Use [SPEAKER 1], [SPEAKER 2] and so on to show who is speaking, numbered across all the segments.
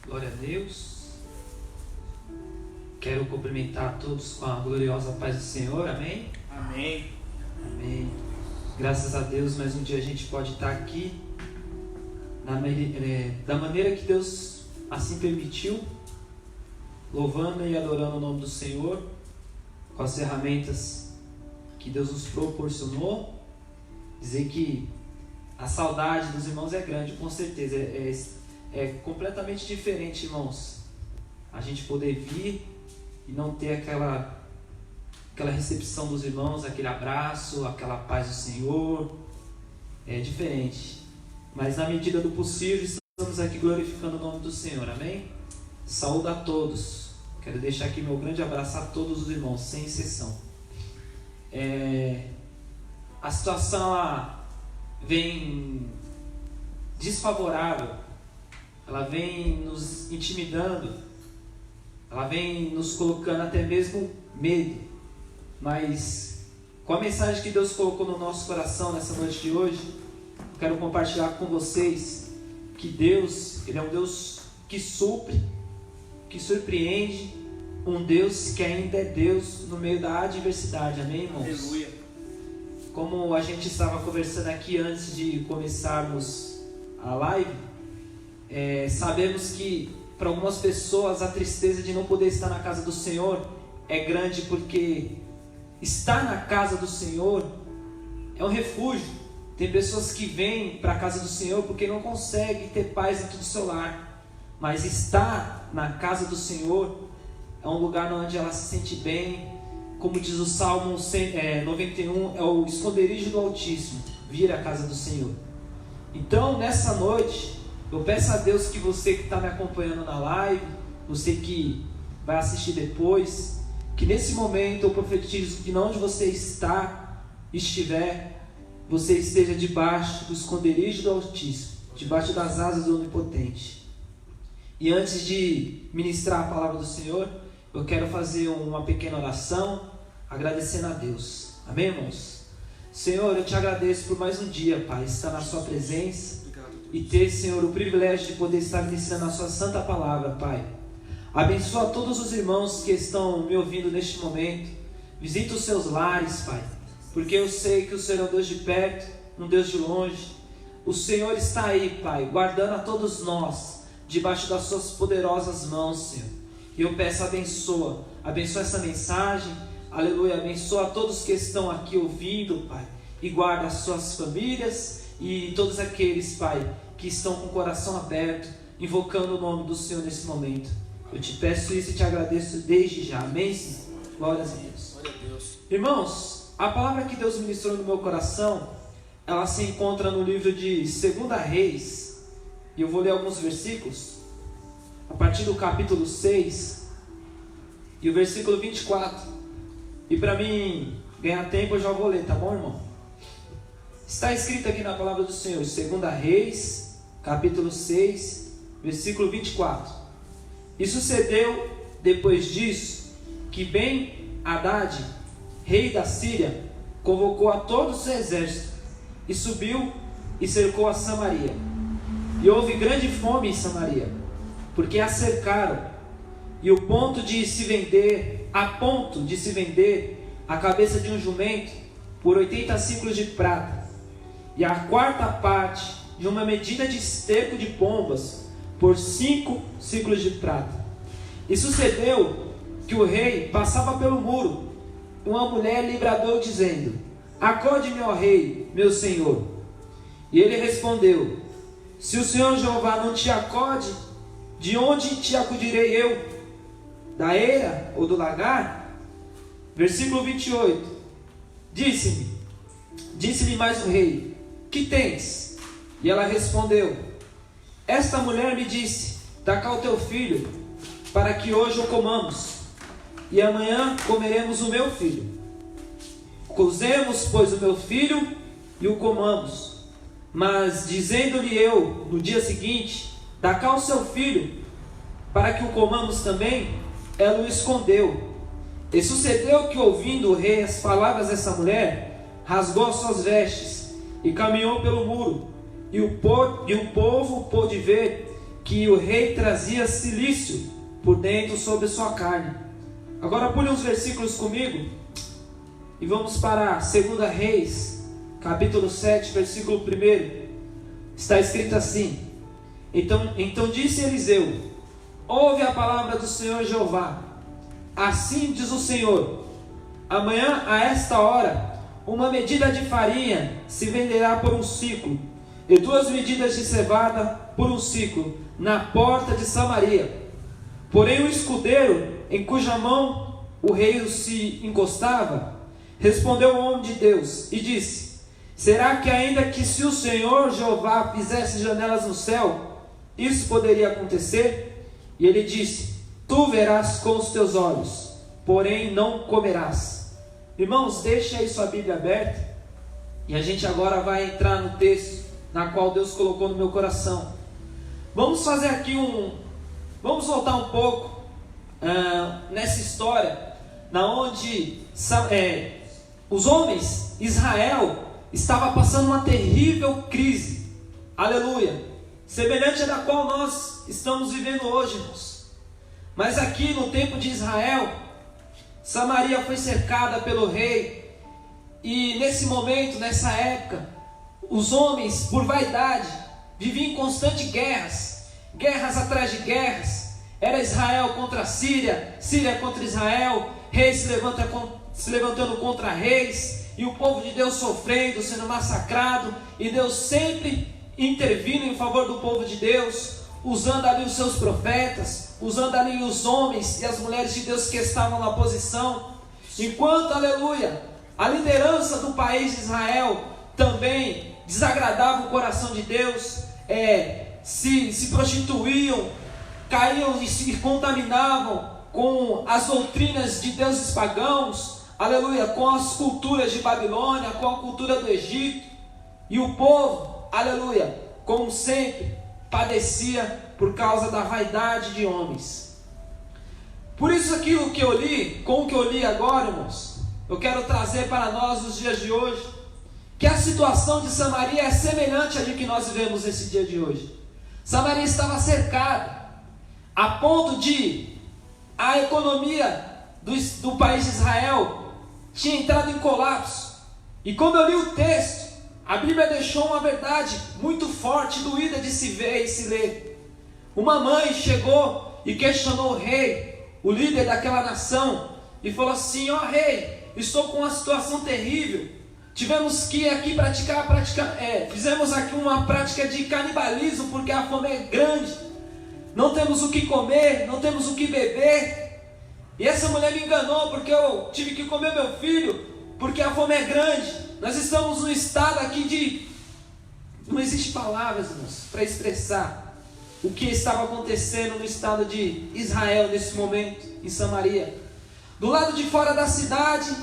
[SPEAKER 1] Glória a Deus. Quero cumprimentar a todos com a gloriosa paz do Senhor, amém?
[SPEAKER 2] Amém.
[SPEAKER 1] Amém. Graças a Deus, mais um dia a gente pode estar aqui da maneira que Deus assim permitiu, louvando e adorando o nome do Senhor, com as ferramentas que Deus nos proporcionou. Dizer que a saudade dos irmãos é grande, com certeza, é completamente diferente, irmãos, a gente poder vir e não ter aquela recepção dos irmãos, aquele abraço, aquela paz do Senhor. É diferente, mas na medida do possível estamos aqui glorificando o nome do Senhor, amém? Saúde a todos. Quero deixar aqui meu grande abraço a todos os irmãos, sem exceção. A situação ela vem desfavorável, ela vem nos intimidando, ela vem nos colocando até mesmo medo, mas com a mensagem que Deus colocou no nosso coração nessa noite de hoje, eu quero compartilhar com vocês que Deus, Ele é um Deus que supre, que surpreende, um Deus que ainda é Deus no meio da adversidade, amém, irmãos?
[SPEAKER 2] Aleluia.
[SPEAKER 1] Como a gente estava conversando aqui antes de começarmos a live, sabemos que para algumas pessoas a tristeza de não poder estar na casa do Senhor é grande, porque estar na casa do Senhor é um refúgio. Tem pessoas que vêm para a casa do Senhor porque não conseguem ter paz dentro do seu lar, mas estar na casa do Senhor é um lugar onde ela se sente bem. Como diz o Salmo 91, é o esconderijo do Altíssimo, vir à casa do Senhor. Então, nessa noite, eu peço a Deus que você que está me acompanhando na live, você que vai assistir depois, que nesse momento eu profetizo que onde você estiver, você esteja debaixo do esconderijo do Altíssimo, debaixo das asas do Onipotente. E antes de ministrar a palavra do Senhor, eu quero fazer uma pequena oração, agradecendo a Deus. Amém, irmãos? Senhor, eu te agradeço por mais um dia, Pai, estar na sua presença e ter, Senhor, o privilégio de poder estar ministrando a sua santa palavra, Pai. Abençoa todos os irmãos que estão me ouvindo neste momento. Visita os seus lares, Pai, porque eu sei que o Senhor é um Deus de perto, um Deus de longe. O Senhor está aí, Pai, guardando a todos nós debaixo das suas poderosas mãos, Senhor. E eu peço, abençoa essa mensagem, aleluia, abençoa a todos que estão aqui ouvindo, Pai, e guarda as suas famílias e todos aqueles, Pai, que estão com o coração aberto, invocando o nome do Senhor nesse momento. Eu te peço isso e te agradeço desde já, amém, Senhor? Glórias a Deus.
[SPEAKER 2] Glória a Deus.
[SPEAKER 1] Irmãos, a palavra que Deus ministrou no meu coração, ela se encontra no livro de 2 Reis, e eu vou ler alguns versículos, a partir do capítulo 6 e o versículo 24. E para mim ganhar tempo eu já vou ler, tá bom, irmão? Está escrito aqui na palavra do Senhor, 2 Reis, capítulo 6, versículo 24. E sucedeu depois disso que Ben-Hadad, rei da Síria, convocou a todo o seu exército e subiu e cercou a Samaria. E houve grande fome em Samaria, porque a cercaram, e a ponto de se vender a cabeça de um jumento por 80 ciclos de prata, e a quarta parte de uma medida de esterco de pombas por 5 ciclos de prata. E sucedeu que o rei passava pelo muro, uma mulher lhe bradou dizendo: acode-me, ó rei, meu senhor. E ele respondeu: se o Senhor Jeová não te acode, de onde te acudirei eu? Da eira ou do lagar? Versículo 28. Disse-lhe mais o rei: que tens? E ela respondeu: esta mulher me disse: dá cá o teu filho, para que hoje o comamos, e amanhã comeremos o meu filho. Cozemos, pois, o meu filho e o comamos. Mas dizendo-lhe eu no dia seguinte: dá cá o seu filho, para que o comamos também, ela o escondeu. E sucedeu que, ouvindo o rei as palavras dessa mulher, rasgou as suas vestes e caminhou pelo muro. E o povo pôde ver que o rei trazia cilício por dentro sobre sua carne. Agora pule uns versículos comigo e vamos para 2 Reis, capítulo 7, versículo 1. Está escrito assim: Então disse Eliseu: ouve a palavra do Senhor Jeová. Assim diz o Senhor: amanhã a esta hora, uma medida de farinha se venderá por um ciclo, e 2 medidas de cevada por um ciclo, na porta de Samaria. Porém o escudeiro, em cuja mão o rei se encostava, respondeu ao homem de Deus e disse: será que ainda que se o Senhor Jeová fizesse janelas no céu, isso poderia acontecer? E ele disse: tu verás com os teus olhos, porém não comerás. Irmãos, deixe aí sua Bíblia aberta, e a gente agora vai entrar no texto na qual Deus colocou no meu coração. Vamos fazer aqui vamos voltar um pouco nessa história, na onde os homens, Israel, estava passando uma terrível crise, aleluia, semelhante à da qual nós estamos vivendo hoje, irmãos. Mas aqui no tempo de Israel, Samaria foi cercada pelo rei, e nesse momento, nessa época, os homens, por vaidade, viviam em constantes guerras atrás de guerras. Era Israel contra a Síria, Síria contra Israel, reis se levantando contra reis, e o povo de Deus sofrendo, sendo massacrado, e Deus sempre intervindo em favor do povo de Deus, usando ali os seus profetas, usando ali os homens e as mulheres de Deus que estavam na posição, enquanto, aleluia, a liderança do país de Israel também desagradava o coração de Deus, se prostituíam, caíam e se contaminavam com as doutrinas de deuses pagãos, aleluia, com as culturas de Babilônia, com a cultura do Egito, e o povo, aleluia, como sempre, padecia por causa da vaidade de homens. Por isso aquilo que eu li, com o que eu li agora, irmãos, eu quero trazer para nós nos dias de hoje, que a situação de Samaria é semelhante à de que nós vivemos nesse dia de hoje. Samaria estava cercada, a ponto de a economia do país de Israel tinha entrado em colapso. E quando eu li o texto, a Bíblia deixou uma verdade muito forte, doída de se ver e se ler. Uma mãe chegou e questionou o rei, o líder daquela nação, e falou assim: ó rei, estou com uma situação terrível. Tivemos que aqui fizemos aqui uma prática de canibalismo, porque a fome é grande. Não temos o que comer, não temos o que beber. E essa mulher me enganou, porque eu tive que comer meu filho, porque a fome é grande. Nós estamos num estado aqui de... não existe palavras, irmãos, para expressar o que estava acontecendo no estado de Israel nesse momento, em Samaria. Do lado de fora da cidade,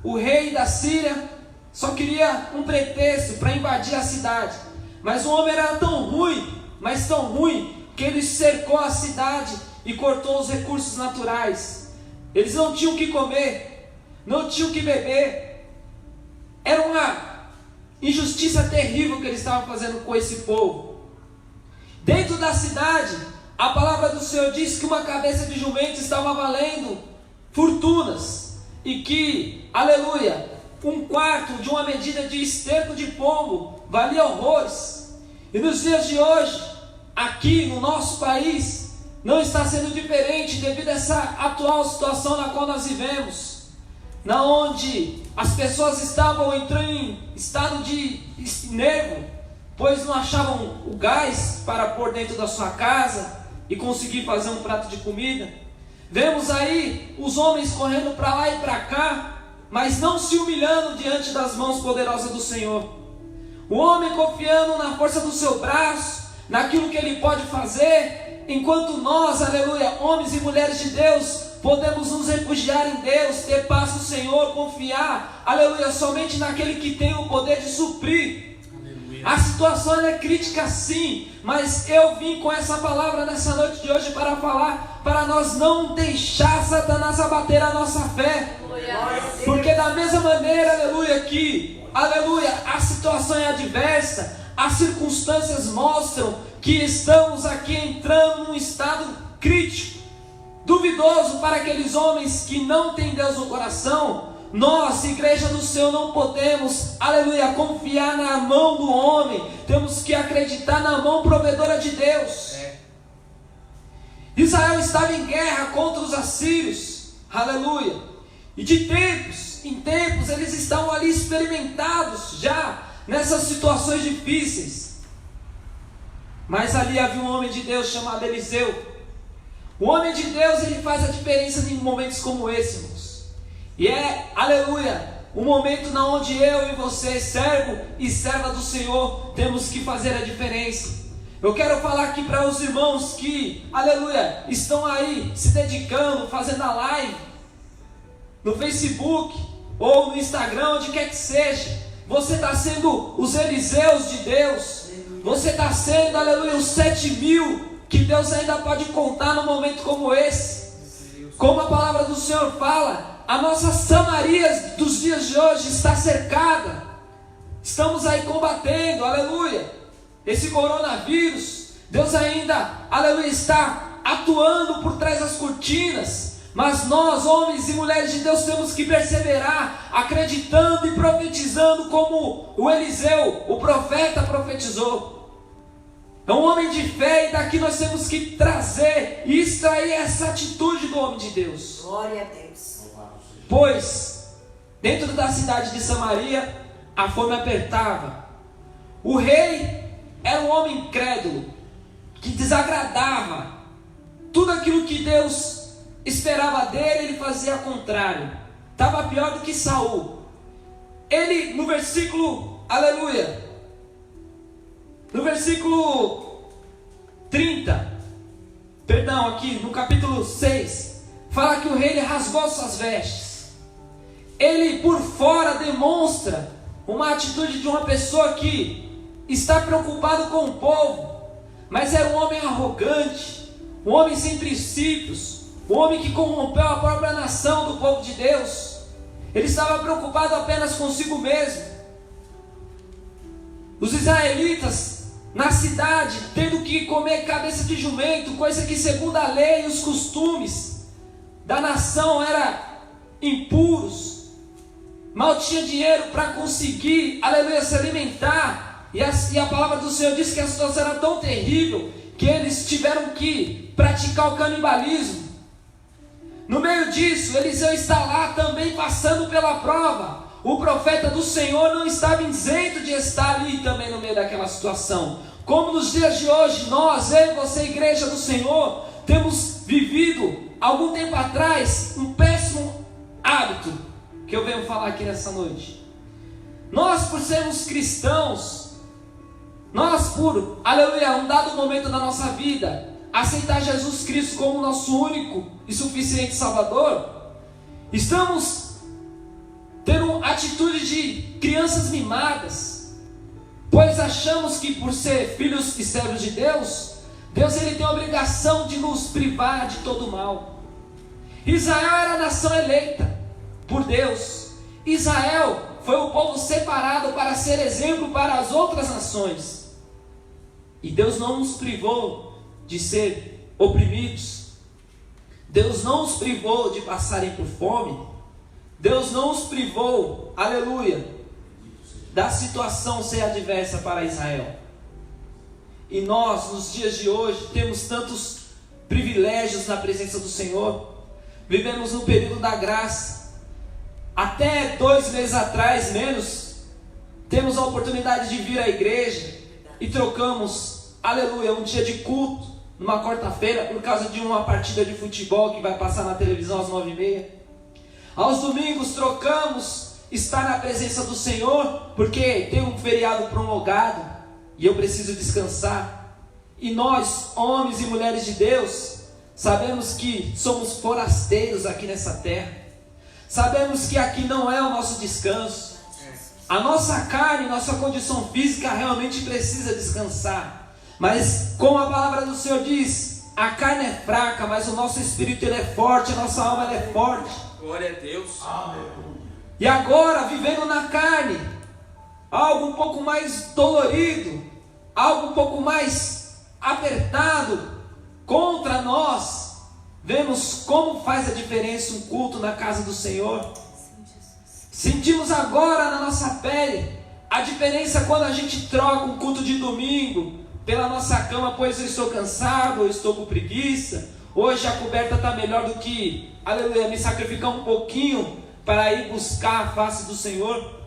[SPEAKER 1] o rei da Síria só queria um pretexto para invadir a cidade. Mas o homem era tão ruim, mas tão ruim, que ele cercou a cidade e cortou os recursos naturais. Eles não tinham o que comer, não tinham o que beber. Era uma injustiça terrível que ele estava fazendo com esse povo. Dentro da cidade, a palavra do Senhor diz que uma cabeça de jumento estava valendo fortunas, e que, aleluia, um quarto de uma medida de esterco de pombo valia horrores. E nos dias de hoje, aqui no nosso país, não está sendo diferente devido a essa atual situação na qual nós vivemos, na onde as pessoas estavam entrando em estado de nervo, pois não achavam o gás para pôr dentro da sua casa e conseguir fazer um prato de comida. Vemos aí os homens correndo para lá e para cá, mas não se humilhando diante das mãos poderosas do Senhor. O homem confiando na força do seu braço, naquilo que ele pode fazer, enquanto nós, aleluia, homens e mulheres de Deus, podemos nos refugiar em Deus, ter paz no Senhor, confiar, aleluia, somente naquele que tem o poder de suprir. Aleluia. A situação é crítica sim, mas eu vim com essa palavra nessa noite de hoje para falar, para nós não deixar Satanás abater a nossa fé. Porque da mesma maneira, aleluia, que, aleluia, a situação é adversa, as circunstâncias mostram que estamos aqui entrando num estado crítico, duvidoso para aqueles homens que não têm Deus no coração. Nós, igreja do Senhor, não podemos, aleluia, confiar na mão do homem. Temos que acreditar na mão provedora de Deus. Israel estava em guerra contra os assírios, aleluia. E de tempos em tempos eles estavam ali experimentados já nessas situações difíceis. Mas ali havia um homem de Deus chamado Eliseu. O homem de Deus, ele faz a diferença em momentos como esse, irmãos. E é, aleluia, um momento na onde eu e você, servo e serva do Senhor, temos que fazer a diferença. Eu quero falar aqui para os irmãos que, aleluia, estão aí se dedicando, fazendo a live no Facebook ou no Instagram, onde quer que seja. Você está sendo os Eliseus de Deus. Você está sendo, aleluia, os 7.000 que Deus ainda pode contar num momento como esse. Como a palavra do Senhor fala, a nossa Samaria dos dias de hoje está cercada. Estamos aí combatendo, aleluia, esse coronavírus. Deus ainda, aleluia, está atuando por trás das cortinas. Mas nós, homens e mulheres de Deus, temos que perseverar, acreditando e profetizando como o Eliseu, o profeta, profetizou. É um homem de fé, e daqui nós temos que trazer e extrair essa atitude do homem de Deus.
[SPEAKER 2] Glória a Deus.
[SPEAKER 1] Pois, dentro da cidade de Samaria, a fome apertava. O rei era um homem incrédulo, que desagradava. Tudo aquilo que Deus esperava dele, ele fazia ao contrário. Estava pior do que Saul. Ele, no versículo, aleluia, no versículo 30, perdão, aqui no capítulo 6, fala que o rei, ele rasgou suas vestes. Ele por fora demonstra uma atitude de uma pessoa que está preocupado com o povo, mas era um homem arrogante, um homem sem princípios, um homem que corrompeu a própria nação do povo de Deus. Ele estava preocupado apenas consigo mesmo. Os israelitas na cidade, tendo que comer cabeça de jumento, coisa que segundo a lei e os costumes da nação era impuros. Mal tinha dinheiro para conseguir, aleluia, se alimentar. E a palavra do Senhor diz que a situação era tão terrível que eles tiveram que praticar o canibalismo. No meio disso, Eliseu está lá também passando pela prova. O profeta do Senhor não estava isento de estar ali também no meio daquela situação. Como nos dias de hoje, nós, eu e você, igreja do Senhor, temos vivido, algum tempo atrás, um péssimo hábito, que eu venho falar aqui nessa noite. Nós, por sermos cristãos, nós por, aleluia, um dado momento da nossa vida, aceitar Jesus Cristo como nosso único e suficiente Salvador, estamos tendo atitude de crianças mimadas, pois achamos que por ser filhos e servos de Deus, Deus ele tem a obrigação de nos privar de todo o mal. Israel era a nação eleita por Deus. Israel foi o povo separado para ser exemplo para as outras nações. E Deus não nos privou de ser oprimidos. Deus não os privou de passarem por fome. Deus não os privou, aleluia, da situação ser adversa para Israel. E nós, nos dias de hoje, temos tantos privilégios na presença do Senhor. Vivemos no período da graça. Até 2 meses atrás, menos, temos a oportunidade de vir à igreja e trocamos, aleluia, um dia de culto, numa quarta-feira, por causa de uma partida de futebol que vai passar na televisão às 9h30. Aos domingos trocamos estar na presença do Senhor, porque tem um feriado prolongado e eu preciso descansar. E nós, homens e mulheres de Deus, sabemos que somos forasteiros aqui nessa terra. Sabemos que aqui não é o nosso descanso. A nossa carne, nossa condição física realmente precisa descansar. Mas como a palavra do Senhor diz, a carne é fraca, mas o nosso espírito ele é forte, a nossa alma ela é forte.
[SPEAKER 3] Glória a Deus.
[SPEAKER 1] E agora, vivendo na carne, algo um pouco mais dolorido, algo um pouco mais apertado contra nós, vemos como faz a diferença um culto na casa do Senhor. Sentimos agora na nossa pele a diferença quando a gente troca um culto de domingo pela nossa cama, pois eu estou cansado, eu estou com preguiça. Hoje a coberta está melhor do que, aleluia, me sacrificar um pouquinho para ir buscar a face do Senhor.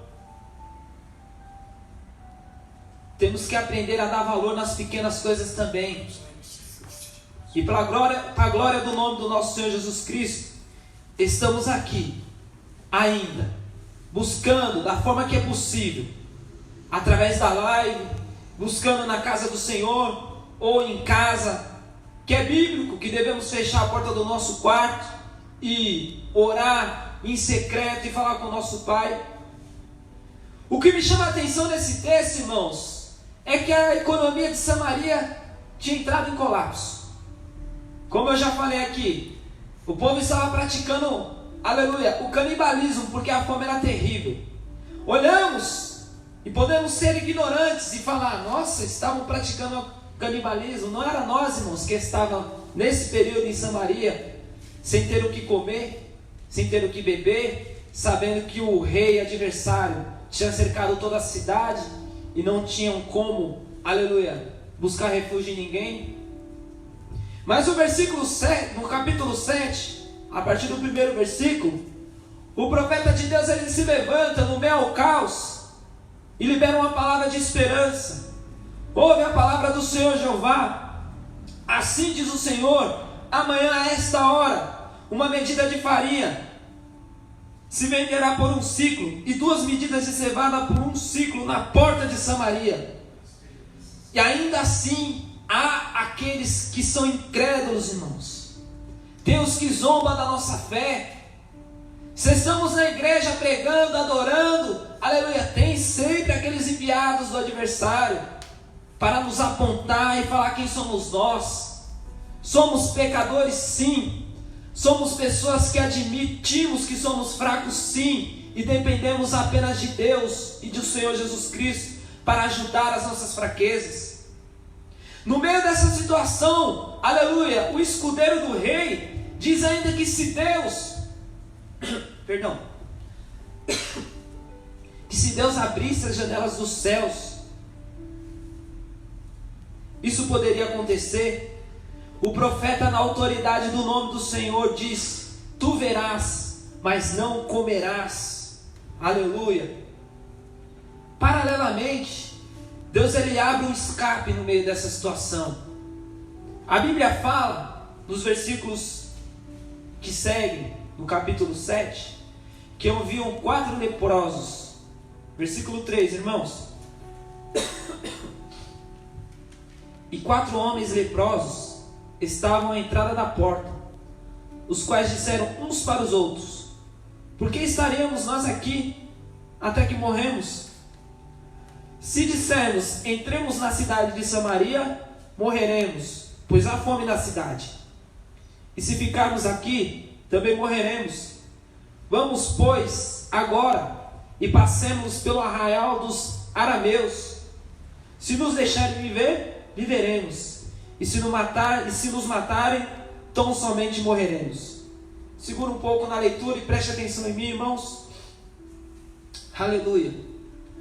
[SPEAKER 1] Temos que aprender a dar valor nas pequenas coisas também. E para a glória do nome do nosso Senhor Jesus Cristo, estamos aqui ainda, buscando da forma que é possível, através da live, buscando na casa do Senhor, ou em casa, que é bíblico, que devemos fechar a porta do nosso quarto e orar em secreto e falar com o nosso Pai. O que me chama a atenção nesse texto, irmãos, é que a economia de Samaria tinha entrado em colapso. Como eu já falei aqui, o povo estava praticando, aleluia, o canibalismo, porque a fome era terrível. Olhamos e podemos ser ignorantes e falar, nossa, estavam praticando canibalismo. Não era nós, irmãos, que estavam nesse período em Samaria, sem ter o que comer, sem ter o que beber, sabendo que o rei adversário tinha cercado toda a cidade e não tinham como, aleluia, buscar refúgio em ninguém. Mas o versículo 7, no capítulo 7, a partir do primeiro versículo, o profeta de Deus, ele se levanta no meio ao caos e libera uma palavra de esperança. Ouve a palavra do Senhor Jeová. Assim diz o Senhor: amanhã a esta hora, uma medida de farinha se venderá por 1 siclo, e 2 medidas de cevada por 1 siclo na porta de Samaria. E ainda assim há aqueles que são incrédulos, irmãos. Tem os que zombam da nossa fé. Se estamos na igreja pregando, adorando, aleluia, tem sempre aqueles enviados do adversário para nos apontar e falar quem somos nós. Somos pecadores, sim. Somos pessoas que admitimos que somos fracos, sim, e dependemos apenas de Deus e do Senhor Jesus Cristo para ajudar as nossas fraquezas. No meio dessa situação, aleluia, o escudeiro do rei diz ainda que se Deus, que se Deus abrisse as janelas dos céus, isso poderia acontecer. O profeta, na autoridade do nome do Senhor, diz: tu verás, mas não comerás. Aleluia. Paralelamente, Deus, ele abre um escape no meio dessa situação. A Bíblia fala, nos versículos que seguem, no capítulo 7, que haviam 4 leprosos. Versículo 3, irmãos. E 4 homens leprosos estavam à entrada da porta, os quais disseram uns para os outros: por que estaremos nós aqui até que morremos? Se dissermos, entremos na cidade de Samaria, morreremos, pois há fome na cidade. E se ficarmos aqui, também morreremos. Vamos, pois, agora, e passemos pelo arraial dos arameus. Se nos deixarem viver, viveremos. E se nos matarem, tão somente morreremos. Segura um pouco na leitura e preste atenção em mim, irmãos. Aleluia.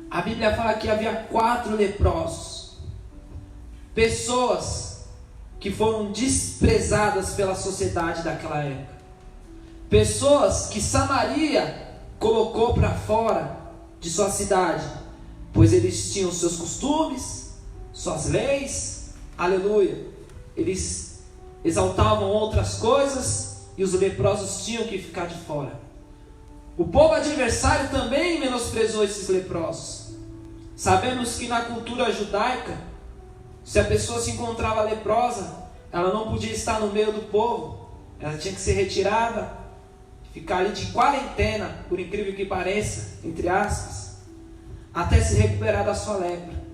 [SPEAKER 1] A Bíblia fala que havia 4 leprosos. Pessoas que foram desprezadas pela sociedade daquela época. Pessoas que Samaria colocou para fora de sua cidade, pois eles tinham seus costumes, suas leis, aleluia, eles exaltavam outras coisas e os leprosos tinham que ficar de fora. O povo adversário também menosprezou esses leprosos. Sabemos que na cultura judaica, se a pessoa se encontrava leprosa, ela não podia estar no meio do povo, ela tinha que ser retirada, ficar ali de quarentena, por incrível que pareça, entre aspas, até se recuperar da sua lepra.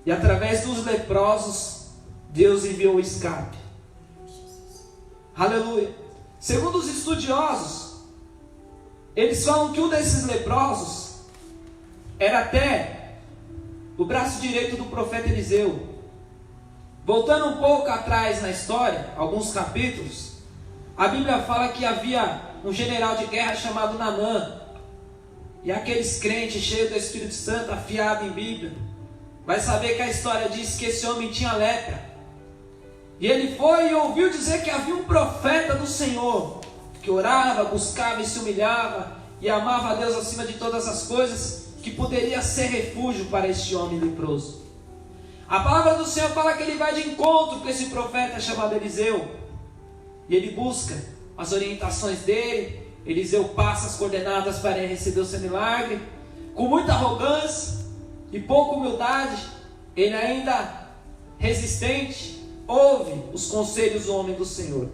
[SPEAKER 1] E através dos leprosos, Deus enviou o escape. Aleluia. Segundo os estudiosos, eles falam que um desses leprosos era até o braço direito do profeta Eliseu. Voltando um pouco atrás na história, alguns capítulos, a Bíblia fala que havia um general de guerra chamado Naamã. E aqueles crentes cheios do Espírito Santo, afiados em Bíblia, vai saber que a história diz que esse homem tinha lepra. E ele foi e ouviu dizer que havia um profeta do Senhor, que orava, buscava e se humilhava, e amava a Deus acima de todas as coisas, que poderia ser refúgio para este homem leproso. A palavra do Senhor fala que ele vai de encontro com esse profeta chamado Eliseu. E ele busca as orientações dele. Eliseu passa as coordenadas para receber o seu milagre. Com muita arrogância e pouca humildade, ele ainda resistente, ouve os conselhos do homem do Senhor.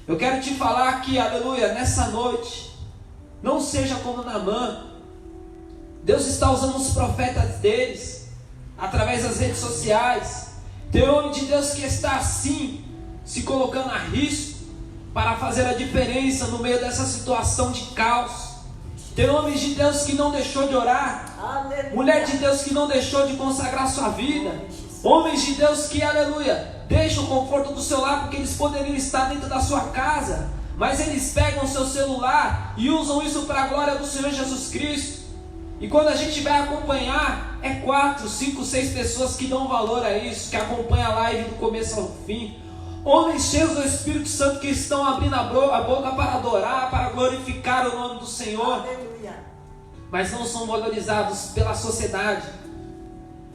[SPEAKER 1] Eu quero te falar que, aleluia, nessa noite, não seja como Naamã. Deus está usando os profetas deles, através das redes sociais. Tem homem de Deus que está assim, se colocando a risco, para fazer a diferença no meio dessa situação de caos. Tem homens de Deus que não deixou de orar. Aleluia. Mulher de Deus que não deixou de consagrar sua vida. Homens de Deus que, aleluia, deixam o conforto do seu lar, porque eles poderiam estar dentro da sua casa, mas eles pegam o seu celular e usam isso para a glória do Senhor Jesus Cristo. E quando a gente vai acompanhar, é 4, 5, 6 pessoas que dão valor a isso, que acompanham a live do começo ao fim. Homens cheios do Espírito Santo que estão abrindo a boca para adorar, para glorificar o nome do Senhor. Aleluia. Mas não são valorizados pela sociedade.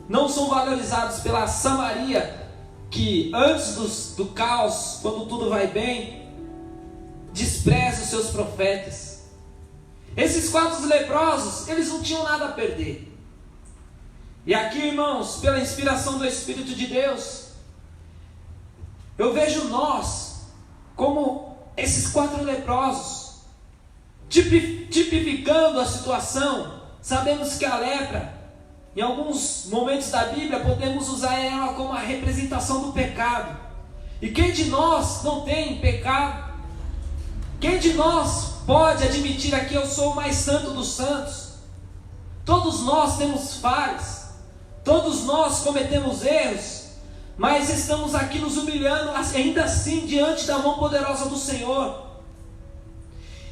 [SPEAKER 1] Não são valorizados pela Samaria, que antes do caos, quando tudo vai bem, despreza os seus profetas. Esses 4 leprosos, eles não tinham nada a perder. E aqui, irmãos, pela inspiração do Espírito de Deus, eu vejo nós como esses 4 leprosos, tipificando a situação. Sabemos que a lepra, em alguns momentos da Bíblia, podemos usar ela como a representação do pecado. E quem de nós não tem pecado? Quem de nós pode admitir aqui: eu sou o mais santo dos santos? Todos nós temos falhas, todos nós cometemos erros, mas estamos aqui nos humilhando ainda assim diante da mão poderosa do Senhor.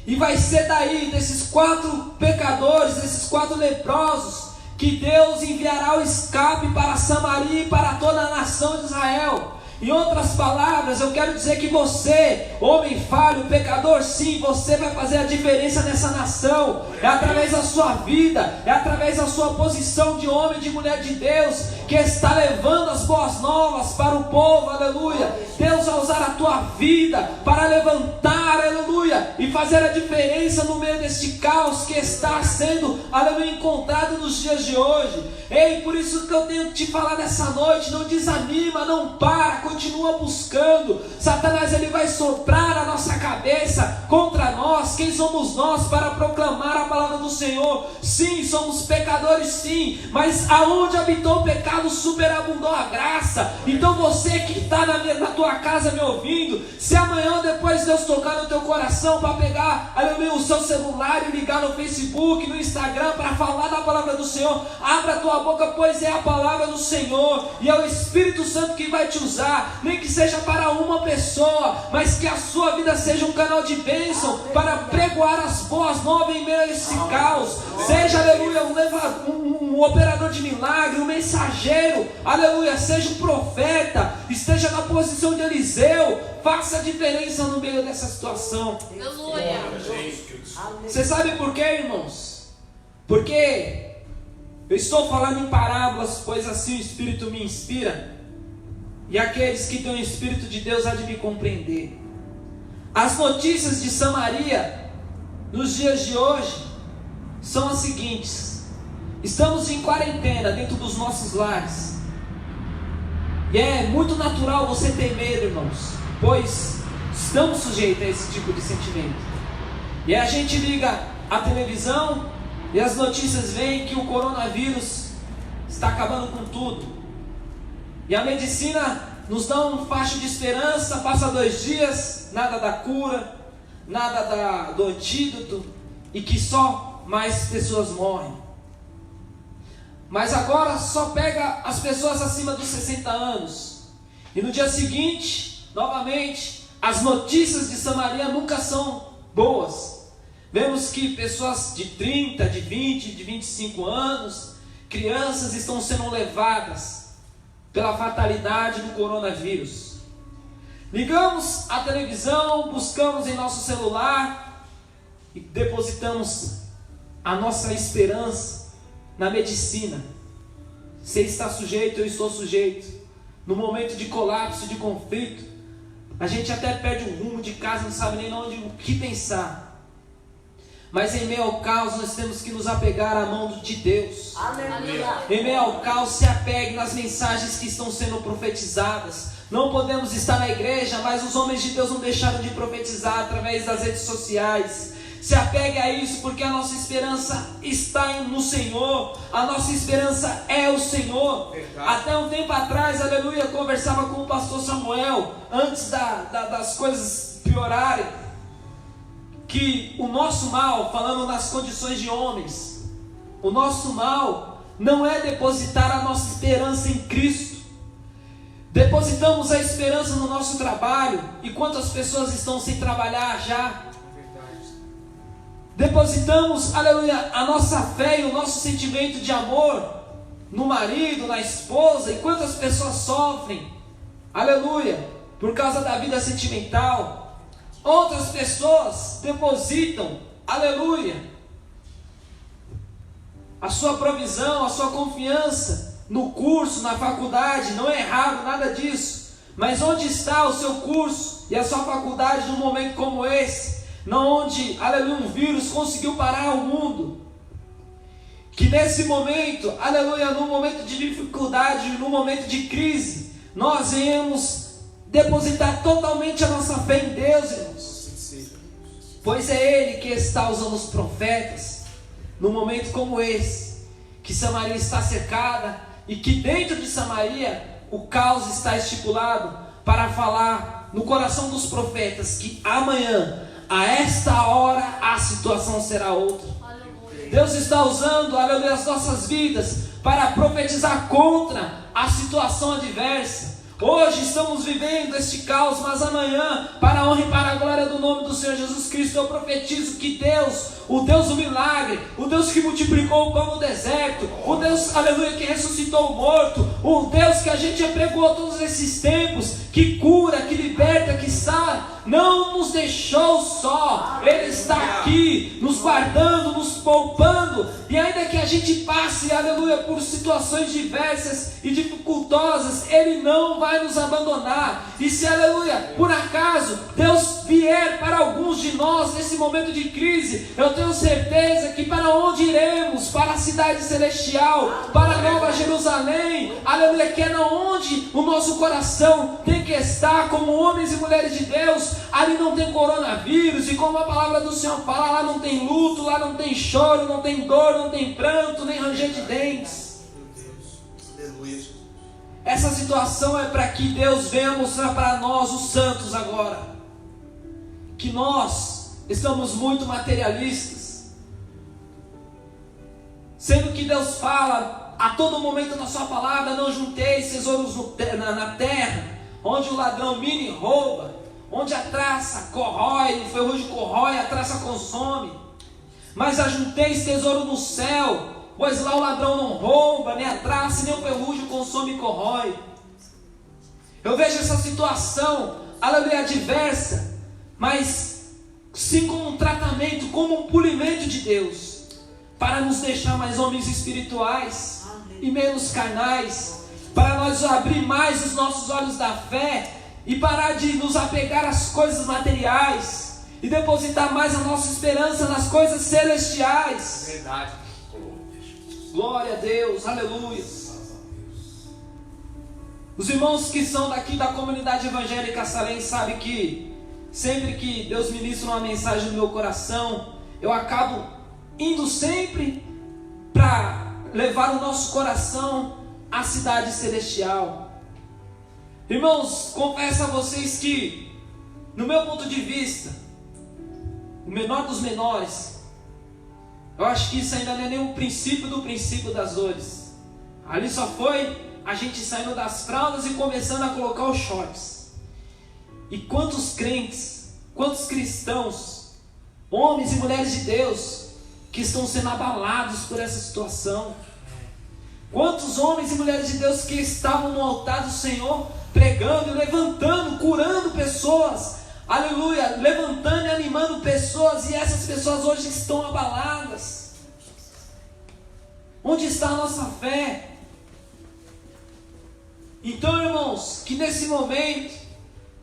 [SPEAKER 1] E vai ser daí, desses 4 pecadores, desses 4 leprosos, que Deus enviará o escape para Samaria e para toda a nação de Israel. Em outras palavras, eu quero dizer que você, homem falho, pecador, sim, você vai fazer a diferença nessa nação. É através da sua vida, é através da sua posição de homem, de mulher de Deus, que está levando as boas novas para o povo, aleluia. Deus vai usar a tua vida para levantar, aleluia, e fazer a diferença no meio deste caos que está sendo, aleluia, encontrado nos dias de hoje. Ei, por isso que eu tenho que te falar nessa noite: não desanima, não para, continua buscando. Satanás, ele vai soprar a nossa cabeça contra nós. Quem somos nós para proclamar a palavra do Senhor? Sim, somos pecadores, sim, mas aonde habitou o pecado, superabundou a graça. Então você que está na tua casa me ouvindo, se amanhã depois Deus tocar no teu coração para pegar, aleluia, o seu celular e ligar no Facebook, no Instagram, para falar da palavra do Senhor, abra a tua boca, pois é a palavra do Senhor, e é o Espírito Santo que vai te usar, nem que seja para uma pessoa, mas que a sua vida seja um canal de bênção para pregoar as boas novas em meio a esse caos. Seja, aleluia, um operador de milagre, um mensageiro, aleluia, seja um profeta, esteja na posição de Eliseu, faça a diferença no meio dessa situação.
[SPEAKER 2] Aleluia.
[SPEAKER 1] Você sabe por quê, irmãos? Porque eu estou falando em parábolas, pois assim o Espírito me inspira, e aqueles que têm o Espírito de Deus há de me compreender. As notícias de Samaria nos dias de hoje são as seguintes: estamos em quarentena dentro dos nossos lares, e é muito natural você ter medo, irmãos, pois estamos sujeitos a esse tipo de sentimento. E a gente liga a televisão e as notícias vêm que o coronavírus está acabando com tudo. E a medicina nos dá um facho de esperança, passa 2 dias, nada da cura, nada do antídoto, e que só mais pessoas morrem. mas agora só pega as pessoas acima dos 60 anos. E no dia seguinte, novamente, as notícias de Samaria nunca são boas. Vemos que pessoas de 30, de 20, de 25 anos, crianças estão sendo levadas pela fatalidade do coronavírus. Ligamos a televisão, buscamos em nosso celular e depositamos a nossa esperança na medicina. Você está sujeito, eu estou sujeito. No momento de colapso, de conflito, a gente até perde o rumo de casa, não sabe nem onde, o que pensar. Mas em meio ao caos nós temos que nos apegar à mão de Deus. Aleluia. Em meio ao caos, se apegue nas mensagens que estão sendo profetizadas. Não podemos estar na igreja, mas os homens de Deus não deixaram de profetizar através das redes sociais. Se apegue a isso, porque a nossa esperança está no Senhor. A nossa esperança é o Senhor. Verdade. Até um tempo atrás, aleluia, eu conversava com o pastor Samuel, antes das coisas piorarem, que o nosso mal, falando nas condições de homens, o nosso mal não é depositar a nossa esperança em Cristo. Depositamos a esperança no nosso trabalho, e quantas pessoas estão sem trabalhar já? Depositamos, aleluia, a nossa fé e o nosso sentimento de amor no marido, na esposa, e quantas pessoas sofrem, aleluia, por causa da vida sentimental. Outras pessoas depositam, aleluia, a sua provisão, a sua confiança no curso, na faculdade. Não é errado nada disso, mas onde está o seu curso e a sua faculdade num momento como esse, não onde, aleluia, um vírus conseguiu parar o mundo? Que nesse momento, aleluia, num momento de dificuldade, num momento de crise, nós venhamos depositar totalmente a nossa fé em Deus, irmãos. Pois é Ele que está usando os profetas num momento como esse, que Samaria está cercada e que dentro de Samaria o caos está estipulado, para falar no coração dos profetas que amanhã, a esta hora, a situação será outra. Deus está usando, aleluia, as nossas vidas para profetizar contra a situação adversa. Hoje estamos vivendo este caos, mas amanhã, para a honra e para a glória do nome do Senhor Jesus Cristo, eu profetizo que Deus, o Deus do milagre, o Deus que multiplicou o pão no deserto, o Deus, aleluia, que ressuscitou o morto, o Deus que a gente já pregou todos esses tempos, que cura, que liberta, que sara, não nos deixou só. Ele está aqui, nos guardando, nos poupando, e ainda que a gente passe, aleluia, por situações diversas e dificultosas, Ele não vai nos abandonar. E se, aleluia, por acaso Deus vier para alguns de nós nesse momento de crise, eu tenho certeza que para onde iremos? Para a cidade celestial, para a Nova Jerusalém, aleluia, que é onde o nosso coração tem que estar como homens e mulheres de Deus. Ali não tem coronavírus, e como a palavra do Senhor fala, lá não tem luto, lá não tem choro, não tem dor, não tem pranto, nem ranger de dentes. Essa situação é para que Deus venha mostrar para nós, os santos, agora, que nós estamos muito materialistas, sendo que Deus fala a todo momento na sua palavra: não junteis tesouros na terra, onde o ladrão mina e rouba, onde a traça corrói, o ferrugem corrói, a traça consome, mas ajunteis tesouro no céu, pois lá o ladrão não rouba, nem a traça, nem o ferrugem consome e corrói. Eu vejo essa situação, aleluia, adversa, mas sim como um tratamento, como um polimento de Deus, para nos deixar mais homens espirituais e menos carnais, para nós abrir mais os nossos olhos da fé e parar de nos apegar às coisas materiais e depositar mais a nossa esperança nas coisas celestiais.
[SPEAKER 2] Verdade.
[SPEAKER 1] Glória a Deus, aleluia. Os irmãos que são daqui da comunidade evangélica Salem sabem que sempre que Deus ministra uma mensagem no meu coração, eu acabo indo sempre para levar o nosso coração à cidade celestial. Irmãos, confesso a vocês que, no meu ponto de vista, o menor dos menores, eu acho que isso ainda não é nem o princípio do princípio das dores. Ali só foi a gente saindo das fraldas e começando a colocar os shorts. E quantos crentes, quantos cristãos, homens e mulheres de Deus, que estão sendo abalados por essa situação. Quantos homens e mulheres de Deus que estavam no altar do Senhor, pregando, levantando, curando pessoas, aleluia, levantando e animando pessoas, e essas pessoas hoje estão abaladas. Onde está a nossa fé? Então, irmãos, que nesse momento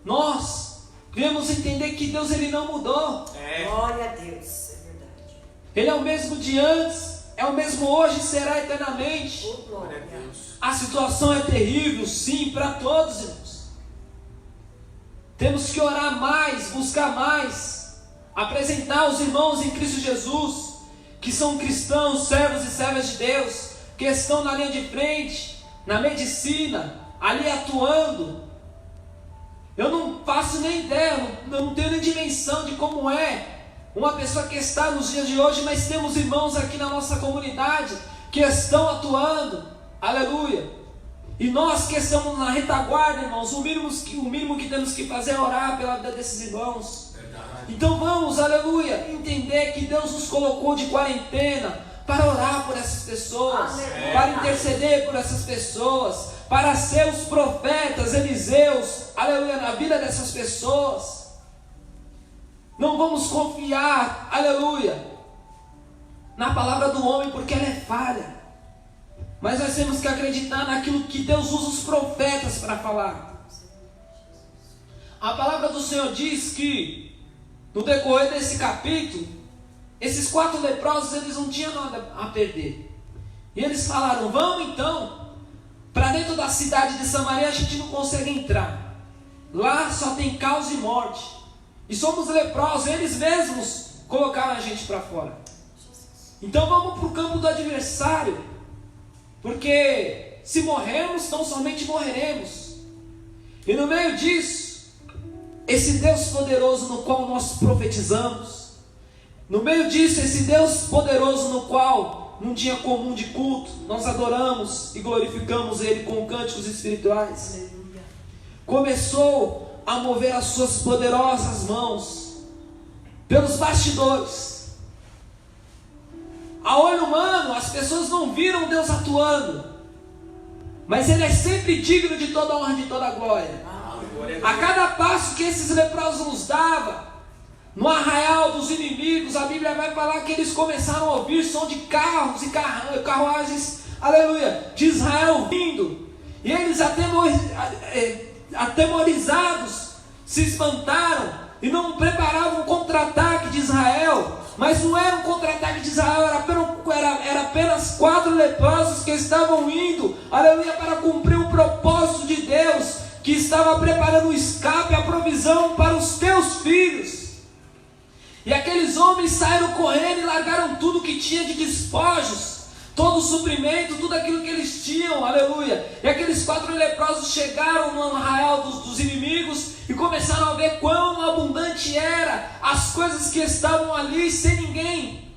[SPEAKER 1] nós devemos entender que Deus, Ele não mudou.
[SPEAKER 2] Glória a Deus, é verdade.
[SPEAKER 1] Ele é o mesmo de antes, é o mesmo hoje e será eternamente.
[SPEAKER 2] Glória a Deus.
[SPEAKER 1] A situação é terrível, sim, para todos, irmãos. Temos que orar mais, buscar mais, apresentar os irmãos em Cristo Jesus, que são cristãos, servos e servas de Deus, que estão na linha de frente, na medicina, ali atuando. Eu não faço nem ideia, eu não tenho nem dimensão de como é uma pessoa que está nos dias de hoje, mas temos irmãos aqui na nossa comunidade que estão atuando, aleluia. E nós que estamos na retaguarda, irmãos, o mínimo que temos que fazer é orar pela vida desses irmãos. Então vamos, aleluia, entender que Deus nos colocou de quarentena para orar por essas pessoas, para interceder por essas pessoas, para ser os profetas, Eliseus, aleluia, na vida dessas pessoas. Não vamos confiar, aleluia, na palavra do homem, porque ela é falha. Mas nós temos que acreditar naquilo que Deus usa os profetas para falar. A palavra do Senhor diz que, no decorrer desse capítulo, esses 4 leprosos, eles não tinham nada a perder. E eles falaram: vamos então para dentro da cidade de Samaria, a gente não consegue entrar. Lá só tem caos e morte. E somos leprosos, eles mesmos colocaram a gente para fora. Então vamos para o campo do adversário, porque se morrermos, tão somente morreremos. E no meio disso, esse Deus poderoso no qual nós profetizamos, no meio disso, esse Deus poderoso no qual, num dia comum de culto, nós adoramos e glorificamos Ele com cânticos espirituais, começou a mover as suas poderosas mãos pelos bastidores. A olho humano, as pessoas não viram Deus atuando, mas Ele é sempre digno de toda honra e de toda glória. A cada passo que esses leprosos nos davam, no arraial dos inimigos, a Bíblia vai falar que eles começaram a ouvir som de carros e carruagens, aleluia, de Israel vindo. E eles atemorizados se espantaram e não preparavam um contra-ataque de Israel. Mas não era um contra-ataque de Israel, era apenas 4 leprosos que estavam indo, aleluia, para cumprir o propósito de Deus, que estava preparando o escape, a provisão para os teus filhos. E aqueles homens saíram correndo e largaram tudo que tinha de despojos, todo o suprimento, tudo aquilo que eles tinham, aleluia. E aqueles 4 leprosos chegaram no arraial dos inimigos e começaram a ver quão abundante era as coisas que estavam ali sem ninguém.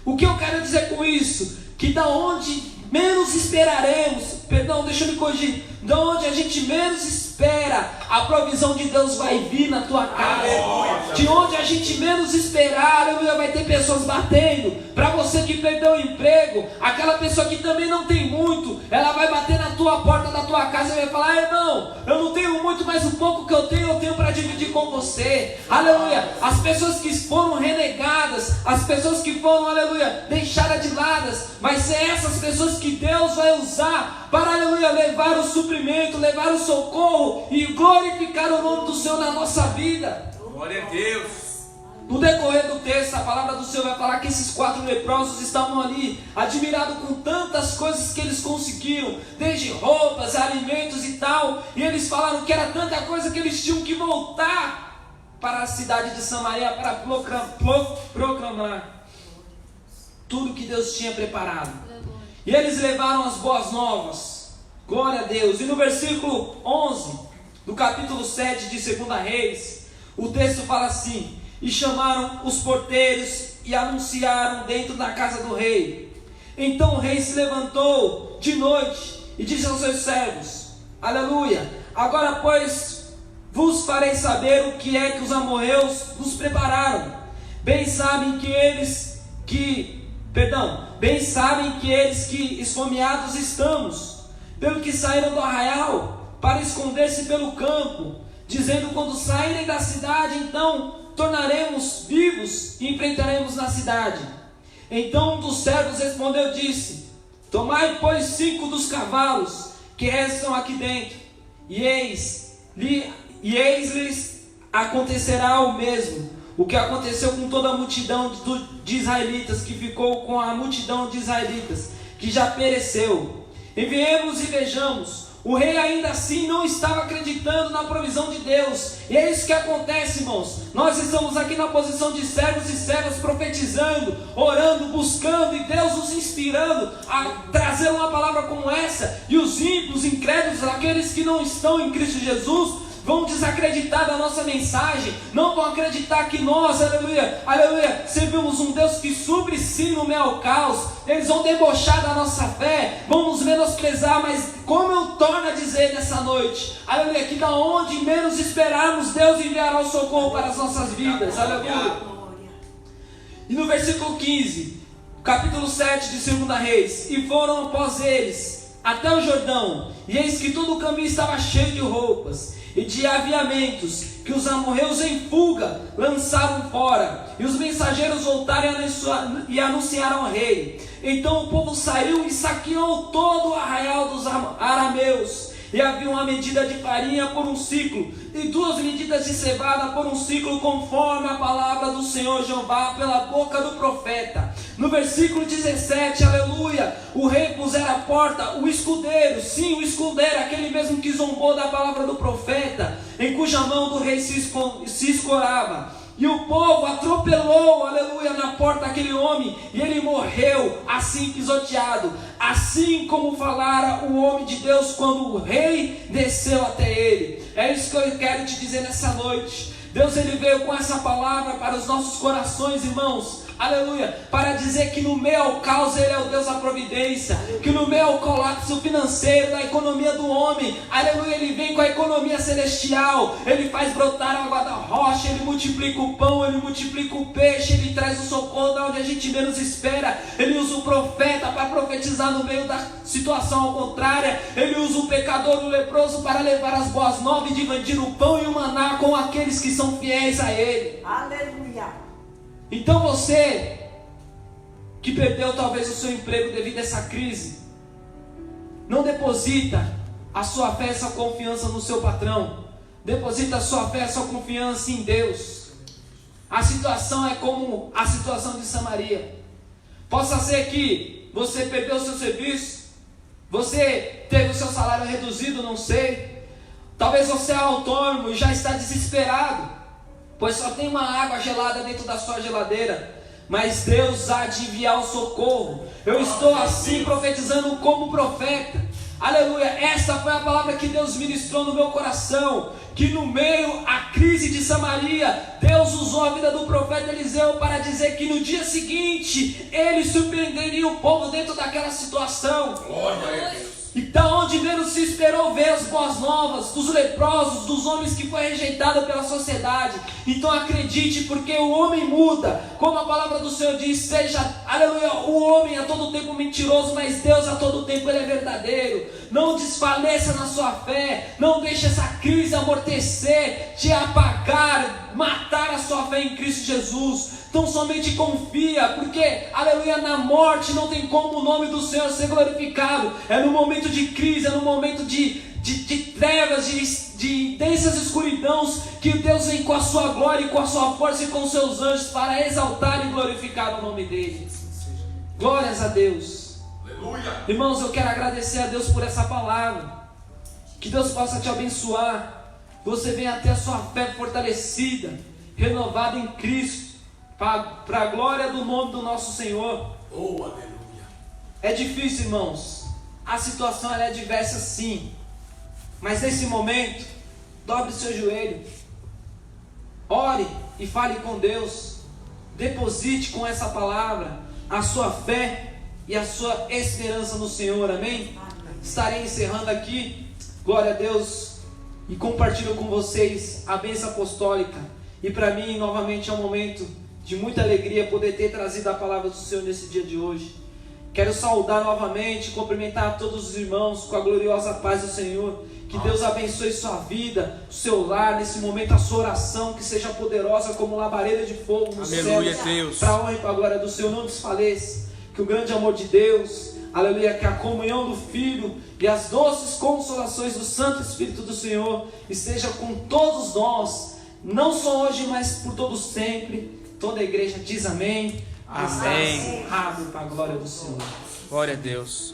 [SPEAKER 1] O que eu quero dizer com isso? Que da onde menos esperaremos, deixa eu me corrigir, da onde a gente menos espera, a provisão de Deus vai vir na tua casa. De onde a gente menos esperar, aleluia, vai ter pessoas batendo. Para você que perdeu o emprego, aquela pessoa que também não tem muito, ela vai bater na tua porta da tua casa e vai falar: irmão, eu não tenho muito, mas o pouco que eu tenho para dividir com você. Aleluia. As pessoas que foram renegadas, as pessoas que foram, aleluia, deixadas de lado, vai ser essas pessoas que Deus vai usar para, aleluia, levar o suprimento, levar o socorro e glorificar o nome do Senhor na nossa vida.
[SPEAKER 3] Glória a Deus.
[SPEAKER 1] No decorrer do texto, a palavra do Senhor vai falar que esses 4 leprosos estavam ali, admirados com tantas coisas que eles conseguiram, desde roupas, alimentos e tal, e eles falaram que era tanta coisa que eles tinham que voltar para a cidade de Samaria para proclamar tudo que Deus tinha preparado. E eles levaram as boas novas, glória a Deus. E no versículo 11 do capítulo 7 de 2 Reis, o texto fala assim: e chamaram os porteiros e anunciaram dentro da casa do rei: Então o rei se levantou de noite e disse aos seus servos, aleluia, agora pois vos farei saber o que é que os amorreus nos prepararam. Bem sabem que eles que esfomeados estamos, pelo que saíram do arraial para esconder-se pelo campo, dizendo, quando saírem da cidade, então tornaremos vivos e enfrentaremos na cidade. Então um dos servos respondeu e disse, tomai pois 5 dos cavalos que restam aqui dentro, e eis-lhes acontecerá o mesmo, o que aconteceu com toda a multidão de israelitas, que ficou com a multidão de israelitas, que já pereceu. Enviemos e vejamos. O rei ainda assim não estava acreditando na provisão de Deus. E é isso que acontece, irmãos. Nós estamos aqui na posição de servos e servas, profetizando, orando, buscando, e Deus nos inspirando a trazer uma palavra como essa. E os ímpios, incrédulos, aqueles que não estão em Cristo Jesus, vão desacreditar da nossa mensagem, não vão acreditar que nós, aleluia, aleluia, servimos um Deus que supre sim no meio ao caos. Eles vão debochar da nossa fé, vão nos menosprezar, mas como eu torno a dizer nessa noite, aleluia, que da onde menos esperarmos, Deus enviará o socorro para as nossas vidas, aleluia. E no versículo 15, capítulo 7 de 2 Reis, e foram após eles até o Jordão, e eis que todo o caminho estava cheio de roupas e de aviamentos, que os amorreus em fuga lançaram fora, e os mensageiros voltaram e anunciaram ao rei. Então o povo saiu e saqueou todo o arraial dos arameus, e havia uma medida de farinha por um ciclo, e 2 medidas de cevada por um ciclo, conforme a palavra do Senhor Jeová pela boca do profeta. No versículo 17, aleluia, o rei pusera à porta o escudeiro, sim, o escudeiro, aquele mesmo que zombou da palavra do profeta, em cuja mão do rei se escorava. E o povo atropelou, aleluia, na porta aquele homem, e ele morreu assim pisoteado, assim como falara o homem de Deus quando o rei desceu até ele. É isso que eu quero te dizer nessa noite. Deus, ele veio com essa palavra para os nossos corações, irmãos, aleluia, para dizer que no meio ao caos Ele é o Deus da providência, que no meio ao colapso financeiro, da economia do homem, aleluia, Ele vem com a economia celestial, Ele faz brotar a água da rocha, Ele multiplica o pão, Ele multiplica o peixe, Ele traz o socorro da onde a gente menos espera, Ele usa o profeta para profetizar no meio da situação ao contrária, Ele usa o pecador, o leproso, para levar as boas novas e dividir o pão e o maná com aqueles que são fiéis a Ele.
[SPEAKER 2] Aleluia.
[SPEAKER 1] Então você que perdeu talvez o seu emprego devido a essa crise, não deposita a sua fé, a sua confiança no seu patrão, deposita a sua fé, a sua confiança em Deus. A situação é como a situação de Samaria. Possa ser que você perdeu o seu serviço, você teve o seu salário reduzido, não sei, talvez você é autônomo e já está desesperado, pois só tem uma água gelada dentro da sua geladeira, mas Deus há de enviar o socorro. Eu estou assim profetizando como profeta, aleluia, essa foi a palavra que Deus ministrou no meu coração, que no meio à crise de Samaria, Deus usou a vida do profeta Eliseu para dizer que no dia seguinte, ele surpreenderia o povo dentro daquela situação.
[SPEAKER 3] Glória a Deus.
[SPEAKER 1] E da onde menos se esperou ver as boas novas, dos leprosos, dos homens que foi rejeitado pela sociedade. Então acredite, porque o homem muda, como a palavra do Senhor diz, seja, aleluia, o homem a todo tempo mentiroso, mas Deus a todo tempo Ele é verdadeiro. Não desfaleça na sua fé, não deixe essa crise amortecer, te apagar, matar a sua fé em Cristo Jesus. Então somente confia, porque, aleluia, na morte não tem como o nome do Senhor ser glorificado. É no momento de crise, é no momento de trevas, de intensas escuridões, que Deus vem com a sua glória e com a sua força e com os seus anjos para exaltar e glorificar o nome dele. Glórias a Deus.
[SPEAKER 3] Aleluia.
[SPEAKER 1] Irmãos, eu quero agradecer a Deus por essa palavra. Que Deus possa te abençoar. Você venha ter a sua fé fortalecida, renovada em Cristo, para a glória do nome do nosso Senhor.
[SPEAKER 3] Oh, aleluia.
[SPEAKER 1] É difícil, irmãos. A situação ela é diversa, sim. Mas nesse momento, dobre seu joelho, ore e fale com Deus. Deposite com essa palavra a sua fé e a sua esperança no Senhor, amém? Estarei encerrando aqui, glória a Deus, e compartilho com vocês a bênção apostólica. E para mim, novamente, é um momento de muita alegria poder ter trazido a palavra do Senhor nesse dia de hoje. Quero saudar novamente, cumprimentar todos os irmãos com a gloriosa paz do Senhor. Que Deus abençoe sua vida, o seu lar, nesse momento a sua oração, que seja poderosa como labareda de fogo no céu.
[SPEAKER 3] Aleluia, Deus.
[SPEAKER 1] Para a honra e para a glória do Senhor, não desfaleça. Que o grande amor de Deus, aleluia, que a comunhão do Filho e as doces consolações do Santo Espírito do Senhor esteja com todos nós, não só hoje, mas por todos sempre. Toda a igreja diz amém.
[SPEAKER 4] Amém.
[SPEAKER 1] Está encerrado para a glória do Senhor.
[SPEAKER 4] Glória a Deus.